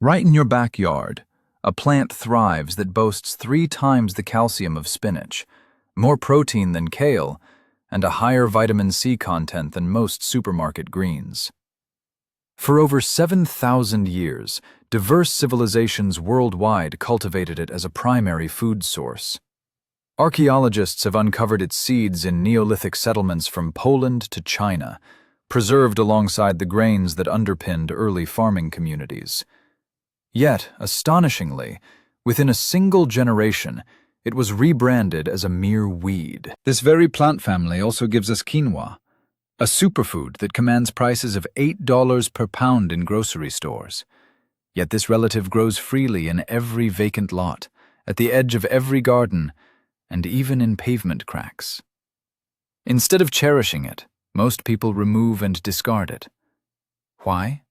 Right in your backyard, a plant thrives that boasts 3 times the calcium of spinach, more protein than kale, and a higher vitamin C content than most supermarket greens. For over 7,000 years, diverse civilizations worldwide cultivated it as a primary food source. Archaeologists have uncovered its seeds in Neolithic settlements from Poland to China, preserved alongside the grains that underpinned early farming communities. Yet, astonishingly, within a single generation, it was rebranded as a mere weed. This very plant family also gives us quinoa, a superfood that commands prices of $8 per pound in grocery stores. Yet this relative grows freely in every vacant lot, at the edge of every garden, and even in pavement cracks. Instead of cherishing it, most people remove and discard it. Why?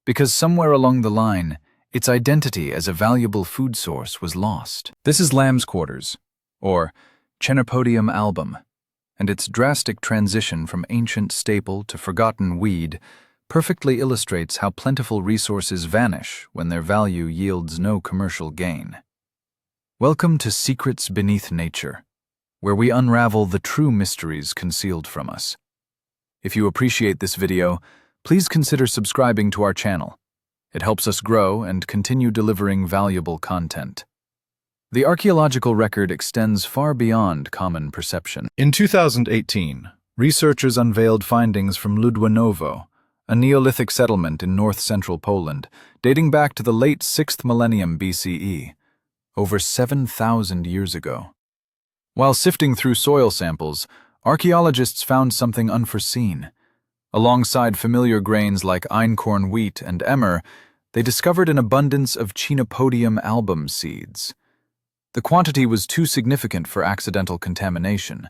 Because somewhere along the line, its identity as a valuable food source was lost. This is lamb's quarters, or Chenopodium album, and its drastic transition from ancient staple to forgotten weed perfectly illustrates how plentiful resources vanish when their value yields no commercial gain. Welcome to Secrets Beneath Nature, where we unravel the true mysteries concealed from us. If you appreciate this video, please consider subscribing to our channel. It helps us grow and continue delivering valuable content. The archaeological record extends far beyond common perception. In 2018, researchers unveiled findings from Ludwinowo, a Neolithic settlement in north-central Poland, dating back to the late 6th millennium BCE, over 7,000 years ago. While sifting through soil samples, archaeologists found something unforeseen. Alongside familiar grains like einkorn wheat and emmer, they discovered an abundance of Chenopodium album seeds. The quantity was too significant for accidental contamination.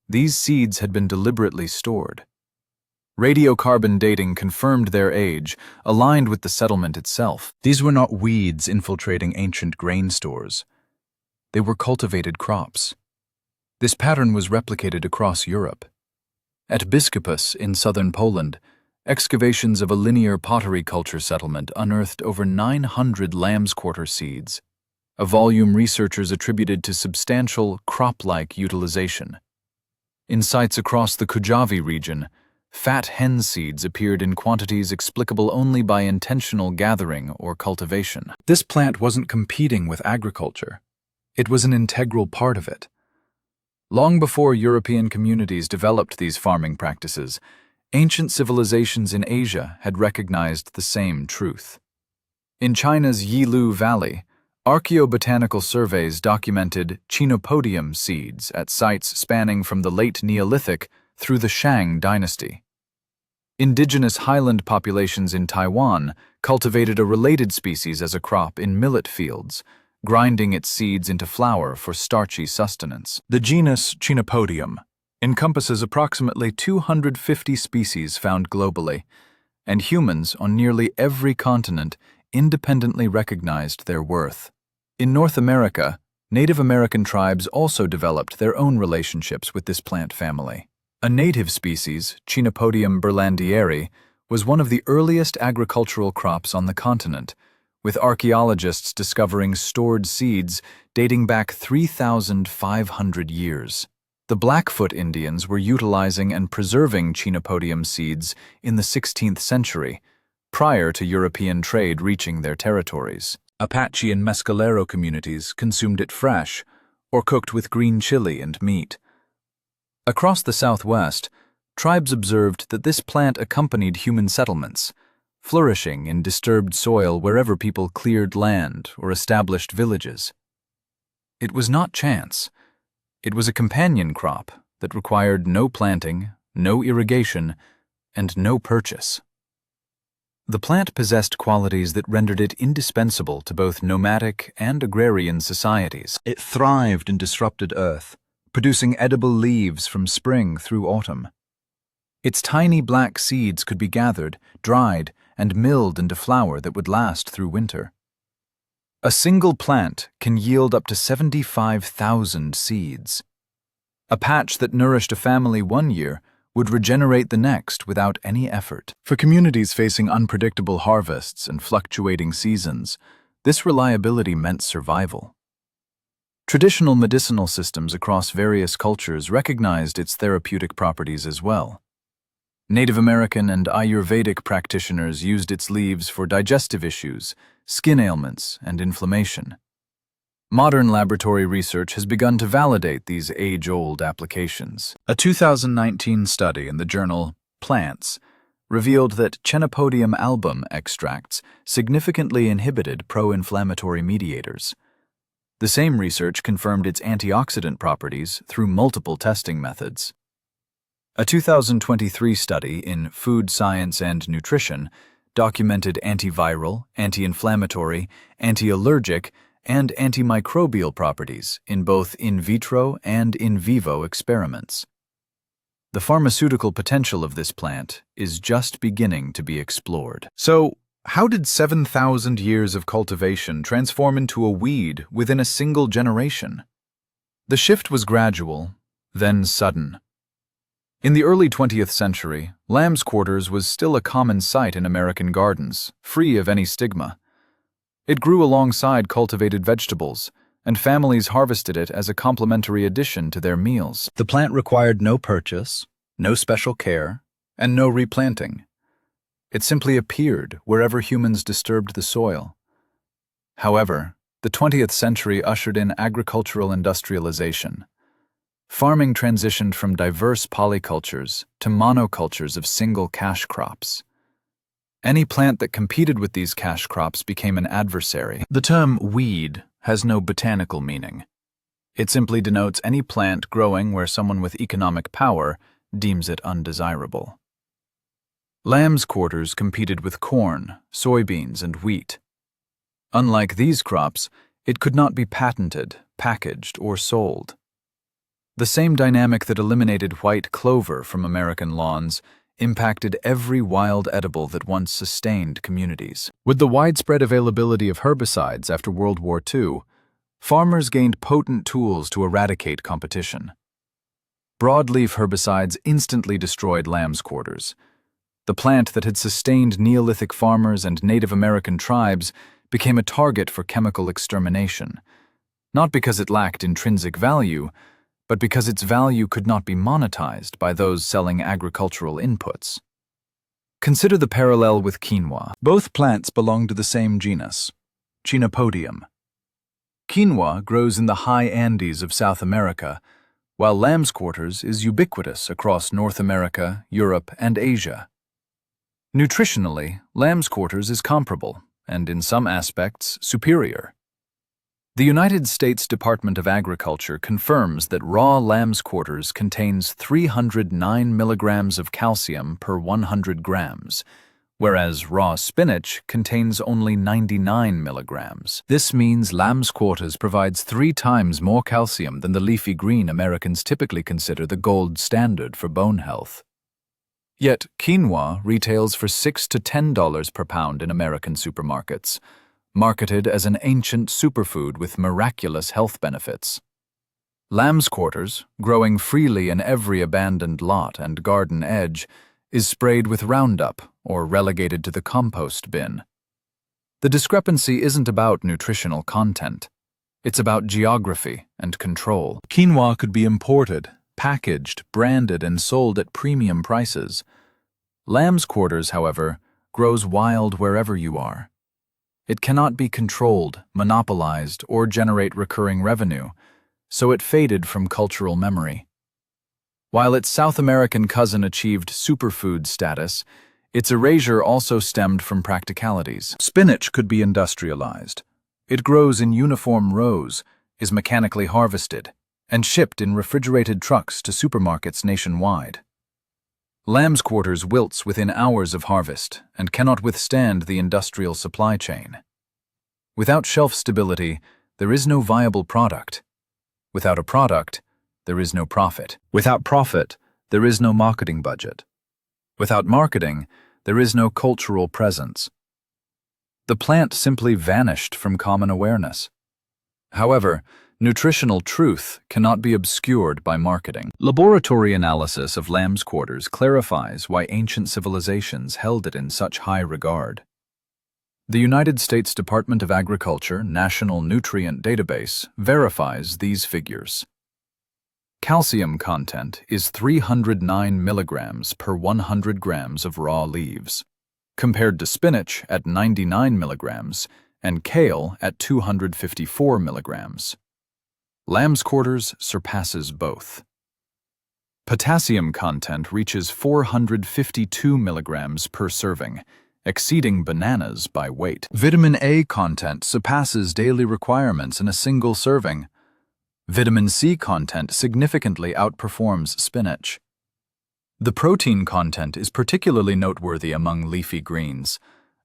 These seeds had been deliberately stored. Radiocarbon dating confirmed their age, aligned with the settlement itself. These were not weeds infiltrating ancient grain stores. They were cultivated crops. This pattern was replicated across Europe. At Biskupus in southern Poland, excavations of a linear pottery culture settlement unearthed over 900 lamb's quarter seeds, a volume researchers attributed to substantial crop-like utilization. In sites across the Kujawi region, fat hen seeds appeared in quantities explicable only by intentional gathering or cultivation. This plant wasn't competing with agriculture. It was an integral part of it. Long before European communities developed these farming practices, ancient civilizations in Asia had recognized the same truth. In China's Yilu Valley, archaeobotanical surveys documented Chenopodium seeds at sites spanning from the late Neolithic through the Shang dynasty. Indigenous highland populations in Taiwan cultivated a related species as a crop in millet fields, grinding its seeds into flour for starchy sustenance. The genus Chenopodium encompasses approximately 250 species found globally, and humans on nearly every continent independently recognized their worth. In North America, Native American tribes also developed their own relationships with this plant family. A native species, Chenopodium berlandieri, was one of the earliest agricultural crops on the continent, with archaeologists discovering stored seeds dating back 3,500 years. The Blackfoot Indians were utilizing and preserving Chenopodium seeds in the 16th century, prior to European trade reaching their territories. Apache and Mescalero communities consumed it fresh, or cooked with green chili and meat. Across the Southwest, tribes observed that this plant accompanied human settlements, flourishing in disturbed soil wherever people cleared land or established villages. It was not chance. It was a companion crop that required no planting, no irrigation, and no purchase. The plant possessed qualities that rendered it indispensable to both nomadic and agrarian societies. It thrived in disrupted earth, producing edible leaves from spring through autumn. Its tiny black seeds could be gathered, dried, and milled into flour that would last through winter. A single plant can yield up to 75,000 seeds. A patch that nourished a family one year would regenerate the next without any effort. For communities facing unpredictable harvests and fluctuating seasons, this reliability meant survival. Traditional medicinal systems across various cultures recognized its therapeutic properties as well. Native American and Ayurvedic practitioners used its leaves for digestive issues, skin ailments, and inflammation. Modern laboratory research has begun to validate these age-old applications. A 2019 study in the journal Plants revealed that Chenopodium album extracts significantly inhibited pro-inflammatory mediators. The same research confirmed its antioxidant properties through multiple testing methods. A 2023 study in Food Science and Nutrition documented antiviral, anti-inflammatory, anti-allergic, and antimicrobial properties in both in vitro and in vivo experiments. The pharmaceutical potential of this plant is just beginning to be explored. So, how did 7,000 years of cultivation transform into a weed within a single generation? The shift was gradual, then sudden. In the early 20th century, lamb's quarters was still a common sight in American gardens, free of any stigma. It grew alongside cultivated vegetables, and families harvested it as a complementary addition to their meals. The plant required no purchase, no special care, and no replanting. It simply appeared wherever humans disturbed the soil. However, the 20th century ushered in agricultural industrialization. Farming transitioned from diverse polycultures to monocultures of single cash crops. Any plant that competed with these cash crops became an adversary. The term weed has no botanical meaning. It simply denotes any plant growing where someone with economic power deems it undesirable. Lamb's quarters competed with corn, soybeans, and wheat. Unlike these crops, it could not be patented, packaged, or sold. The same dynamic that eliminated white clover from American lawns impacted every wild edible that once sustained communities. With the widespread availability of herbicides after World War II, farmers gained potent tools to eradicate competition. Broadleaf herbicides instantly destroyed lamb's quarters. The plant that had sustained Neolithic farmers and Native American tribes became a target for chemical extermination, not because it lacked intrinsic value, but because its value could not be monetized by those selling agricultural inputs. Consider the parallel with quinoa. Both plants belong to the same genus, Chenopodium. Quinoa grows in the high Andes of South America, while lamb's quarters is ubiquitous across North America, Europe, and Asia. Nutritionally, lamb's quarters is comparable, and in some aspects, superior. The United States Department of Agriculture confirms that raw lamb's quarters contains 309 milligrams of calcium per 100 grams, whereas raw spinach contains only 99 milligrams. This means lamb's quarters provides 3 times more calcium than the leafy green Americans typically consider the gold standard for bone health. Yet, quinoa retails for $6 to $10 per pound in American supermarkets, marketed as an ancient superfood with miraculous health benefits. Lamb's quarters, growing freely in every abandoned lot and garden edge, is sprayed with Roundup or relegated to the compost bin. The discrepancy isn't about nutritional content. It's about geography and control. Quinoa could be imported, packaged, branded, and sold at premium prices. Lamb's quarters, however, grows wild wherever you are. It cannot be controlled, monopolized, or generate recurring revenue, so it faded from cultural memory. While its South American cousin achieved superfood status, its erasure also stemmed from practicalities. Spinach could be industrialized. It grows in uniform rows, is mechanically harvested, and shipped in refrigerated trucks to supermarkets nationwide. Lamb's quarters wilts within hours of harvest and cannot withstand the industrial supply chain. Without shelf stability, there is no viable product. Without a product, there is no profit. Without profit, there is no marketing budget. Without marketing, there is no cultural presence. The plant simply vanished from common awareness. However, Nutritional truth cannot be obscured by marketing. Laboratory analysis of lamb's quarters clarifies why ancient civilizations held it in such high regard. The United States Department of Agriculture National Nutrient Database verifies these figures. Calcium content is 309 milligrams per 100 grams of raw leaves, compared to spinach at 99 milligrams and kale at 254 milligrams. Lamb's quarters surpasses both. Potassium content reaches 452 milligrams per serving, exceeding bananas by weight. Vitamin A content surpasses daily requirements in a single serving. Vitamin C content significantly outperforms spinach. The protein content is particularly noteworthy among leafy greens.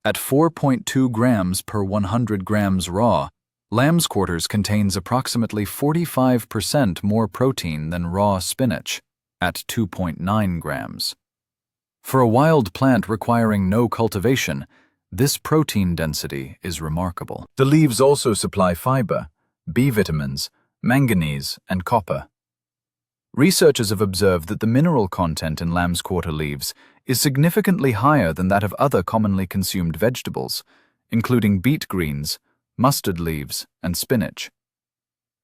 At 4.2 grams per 100 grams raw, lamb's quarters contains approximately 45% more protein than raw spinach, at 2.9 grams. For a wild plant requiring no cultivation, this protein density is remarkable. The leaves also supply fiber, B vitamins, manganese, and copper. Researchers have observed that the mineral content in lamb's quarter leaves is significantly higher than that of other commonly consumed vegetables, including beet greens, mustard leaves, and spinach.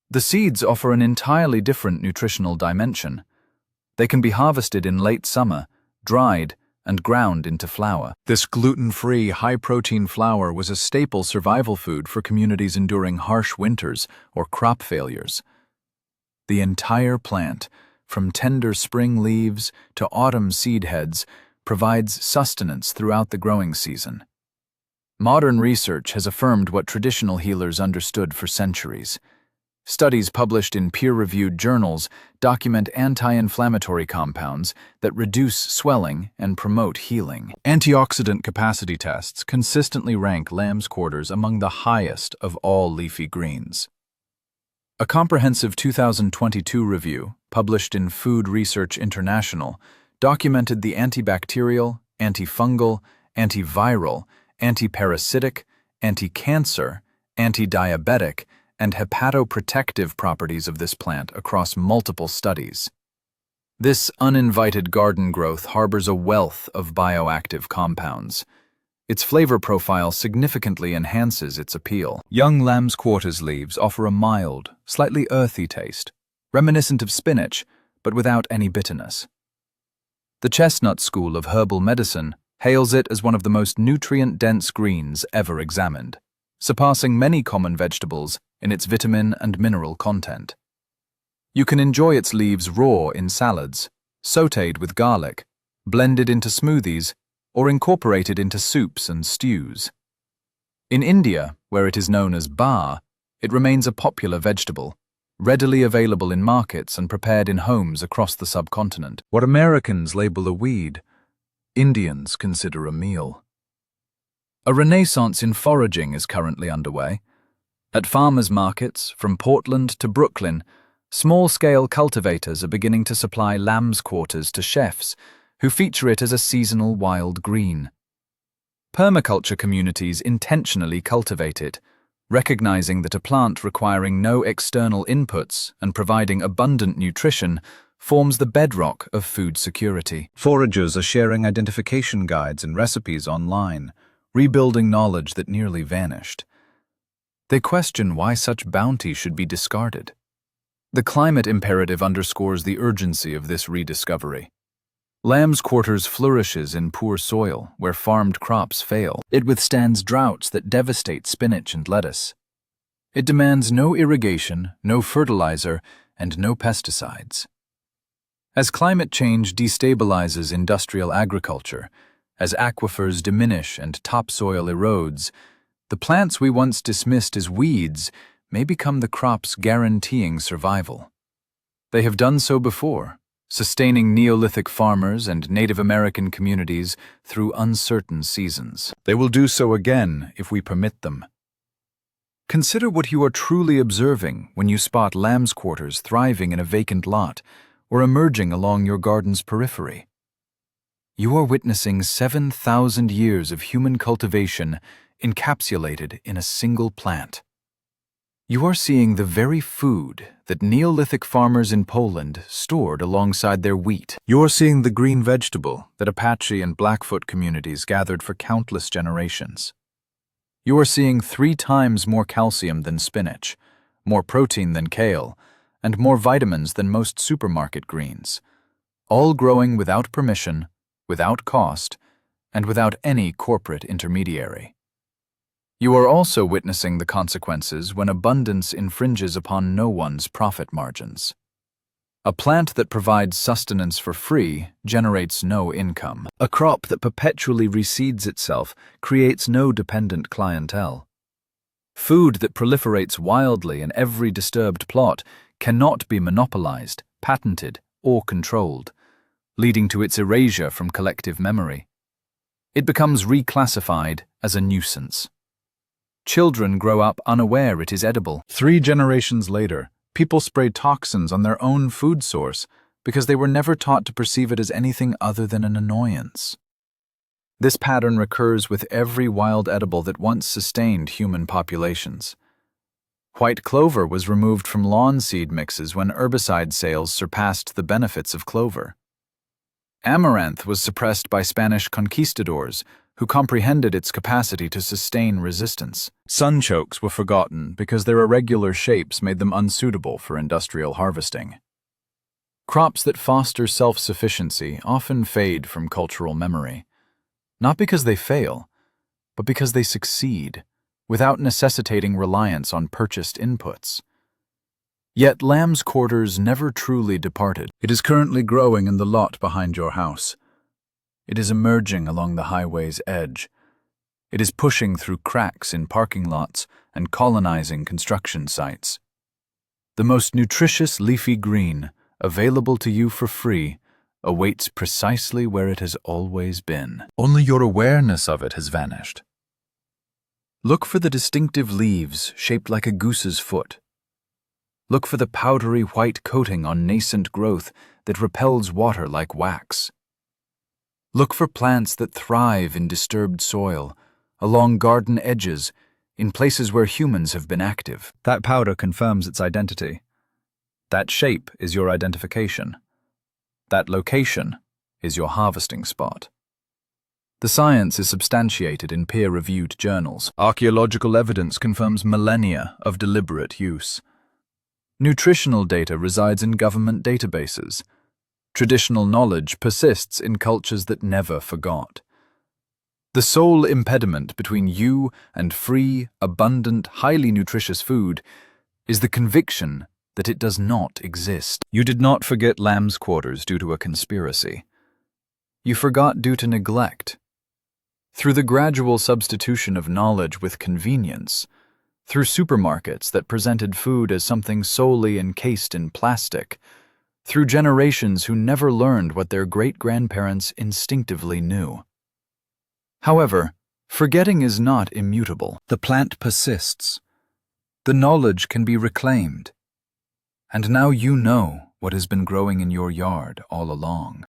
The seeds offer an entirely different nutritional dimension. They can be harvested in late summer, dried, and ground into flour. This gluten-free, high-protein flour was a staple survival food for communities enduring harsh winters or crop failures. The entire plant, from tender spring leaves to autumn seed heads, provides sustenance throughout the growing season. Modern research has affirmed what traditional healers understood for centuries. Studies published in peer-reviewed journals document anti-inflammatory compounds that reduce swelling and promote healing. Antioxidant capacity tests consistently rank lamb's quarters among the highest of all leafy greens. A comprehensive 2022 review, published in Food Research International, documented the antibacterial, antifungal, antiviral, antiparasitic, anti-cancer, anti-diabetic, and hepatoprotective properties of this plant across multiple studies. This uninvited garden growth harbors a wealth of bioactive compounds. Its flavor profile significantly enhances its appeal. Young lamb's quarters leaves offer a mild, slightly earthy taste, reminiscent of spinach, but without any bitterness. The chestnut school of herbal medicine hails it as one of the most nutrient-dense greens ever examined, surpassing many common vegetables in its vitamin and mineral content. You can enjoy its leaves raw in salads, sautéed with garlic, blended into smoothies, or incorporated into soups and stews. In India, where it is known as bar, it remains a popular vegetable, readily available in markets and prepared in homes across the subcontinent. What Americans label a weed, Indians consider a meal. A renaissance in foraging is currently underway. At farmers' markets, from Portland to Brooklyn, small-scale cultivators are beginning to supply lamb's quarters to chefs who feature it as a seasonal wild green. Permaculture communities intentionally cultivate it, recognizing that a plant requiring no external inputs and providing abundant nutrition forms the bedrock of food security. Foragers are sharing identification guides and recipes online, rebuilding knowledge that nearly vanished. They question why such bounty should be discarded. The climate imperative underscores the urgency of this rediscovery. Lamb's quarters flourishes in poor soil where farmed crops fail. It withstands droughts that devastate spinach and lettuce. It demands no irrigation, no fertilizer, and no pesticides. As climate change destabilizes industrial agriculture, as aquifers diminish and topsoil erodes, the plants we once dismissed as weeds may become the crops guaranteeing survival. They have done so before, sustaining Neolithic farmers and Native American communities through uncertain seasons. They will do so again if we permit them. Consider what you are truly observing when you spot lamb's quarters thriving in a vacant lot or emerging along your garden's periphery. You are witnessing 7,000 years of human cultivation encapsulated in a single plant. You are seeing the very food that Neolithic farmers in Poland stored alongside their wheat. You are seeing the green vegetable that Apache and Blackfoot communities gathered for countless generations. You are seeing 3 times more calcium than spinach, more protein than kale, and more vitamins than most supermarket greens, all growing without permission, without cost, and without any corporate intermediary. You are also witnessing the consequences when abundance infringes upon no one's profit margins. A plant that provides sustenance for free generates no income. A crop that perpetually reseeds itself creates no dependent clientele. Food that proliferates wildly in every disturbed plot cannot be monopolized, patented, or controlled, leading to its erasure from collective memory. It becomes reclassified as a nuisance. Children grow up unaware it is edible. 3 generations later, people spray toxins on their own food source because they were never taught to perceive it as anything other than an annoyance. This pattern recurs with every wild edible that once sustained human populations. White clover was removed from lawn seed mixes when herbicide sales surpassed the benefits of clover. Amaranth was suppressed by Spanish conquistadors who comprehended its capacity to sustain resistance. Sunchokes were forgotten because their irregular shapes made them unsuitable for industrial harvesting. Crops that foster self-sufficiency often fade from cultural memory, not because they fail, but because they succeed, without necessitating reliance on purchased inputs. Yet lamb's quarters never truly departed. It is currently growing in the lot behind your house. It is emerging along the highway's edge. It is pushing through cracks in parking lots and colonizing construction sites. The most nutritious leafy green, available to you for free, awaits precisely where it has always been. Only your awareness of it has vanished. Look for the distinctive leaves shaped like a goose's foot. Look for the powdery white coating on nascent growth that repels water like wax. Look for plants that thrive in disturbed soil, along garden edges, in places where humans have been active. That powder confirms its identity. That shape is your identification. That location is your harvesting spot. The science is substantiated in peer-reviewed journals. Archaeological evidence confirms millennia of deliberate use. Nutritional data resides in government databases. Traditional knowledge persists in cultures that never forgot. The sole impediment between you and free, abundant, highly nutritious food is the conviction that it does not exist. You did not forget lamb's quarters due to a conspiracy. You forgot due to neglect. Through the gradual substitution of knowledge with convenience, through supermarkets that presented food as something solely encased in plastic, through generations who never learned what their great-grandparents instinctively knew. However, forgetting is not immutable. The plant persists. The knowledge can be reclaimed. And now you know what has been growing in your yard all along.